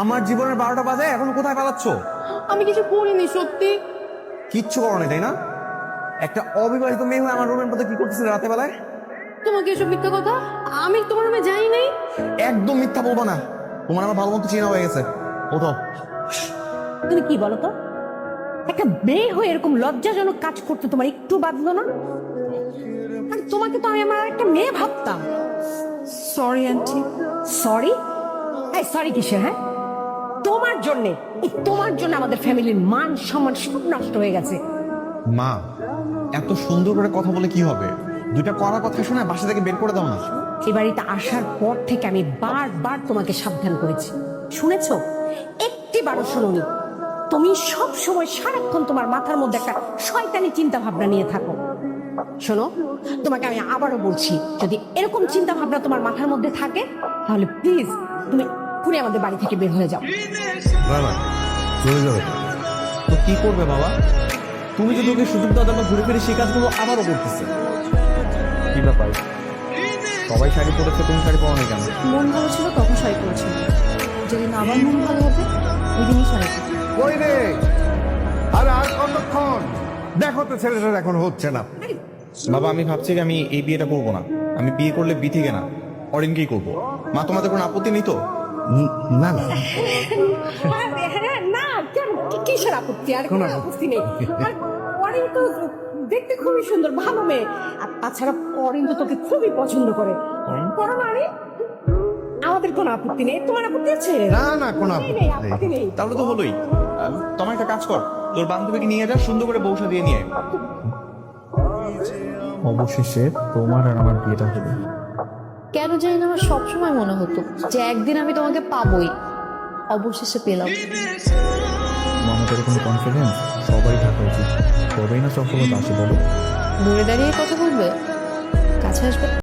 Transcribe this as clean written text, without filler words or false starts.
আমার জীবনের 12টা বাজে, এখন কোথায় পালাচ্ছ? আমি কিছু করিনি সত্যি। কিচ্ছু করো না, তাই না? একটা অবিবাহিত মেয়ে হয়ে আমার রুমের মধ্যে কি করতেছিলে রাতে বেলায়? তোমাকে এসব মিথ্যা কথা, আমি তোমার রুমে যাই নাই। একদম মিথ্যা বলবো না, তোমার আমার ভালো মতো চেনা হয়ে গেছে। ওঠো। তুমি কি বলো তো, একটা মেয়ে হয়ে এরকম লজ্জাজনক কাজ করতে তোমার একটু বাঁধলো না? আর তোমাকে তো আমি আমার একটা মেয়ে ভাবতাম। Sorry aunty. সরি? এই সরি কিসের? হ্যাঁ, তোমার জন্যে, তোমার জন্য আমাদের ফ্যামিলির মান সম্মান সব নষ্ট হয়ে গেছে। মা, এত সুন্দর করে কথা বলে কি হবে? দুইটা কড়া কথা শুনে বাসা থেকে বের করে দাও না। এই বাড়িতে আসার পর থেকে আমি বারবার তোমাকে সাবধান করেছি, শুনেছো? একটিবারও শোনোনি। তুমি সব সময় সারাক্ষণ তোমার মাথার মধ্যে একটা শয়তানি চিন্তা ভাবনা নিয়ে থাকো। শোনো, তোমাকে আমি আবারও বলছি, যদি এরকম চিন্তা ভাবনা তোমার মাথার মধ্যে থাকে তাহলে প্লিজ তুমি পুরো আমাদের বাড়ি থেকে বের হয়ে যাও। না না, চলে যাবে তো কি করবে বাবা? তুমি যদি ওকে সুযোগ দাও, আমরা ঘুরে ফিরে সেই কাজগুলো আবারও করতেছে। কি ব্যাপার, সবাই শাড়ি পরেছে, তুমি শাড়ি পরো না কেন? মন ভালো ছিল তখন শাড়ি পরেছিল, যেদিন আবার মন ভালো হবে ওই দিনই শাড়ি পরবো। কই রে? আরে আর কতক্ষণ? দেখো তো ছেলেটার এখন হচ্ছে না। বাবা, আমি ভাবছি যে আমি এই বিয়েটা করবো না। আমি বিয়ে করলে বিথিকে না, অরিনকেই করবো। মা, তোমাদের কোনো আপত্তি নেই তো? না না, হ্যাঁ, না কেন, কিসের আপত্তি? আর কোনো আপত্তি নেই। আর অরিন তো দেখতে খুবই সুন্দর, ভালো মেয়ে। আর তাছাড়া অরিন তো তোকে খুবই পছন্দ করে। করো না রে? আমাদের কোনো আপত্তি নেই, তোমার আপত্তি আছে? না না, কোনো নেই, আপত্তি নেই, নেই। আপত্তি নেই। তাহলে তো হলোই। তোমার একটা কাজ কর, তোর বান্ধবীকে নিয়ে যা, সুন্দর করে বউসা দিয়ে নিয়ে আয়। অবশেষে তোমার আর আমার বিয়েটা হলো। কেন জানি না আমার সবসময় মনে হতো যে একদিন আমি তোমাকে পাবোই, অবশেষে পেলাম। আমাদের কোনো কনফিডেন্স সবাই থাকা উচিত, তবেই না সফলতা আসে বলো। দূরে দাঁড়িয়ে কথা বলবে, কাছে আসবে।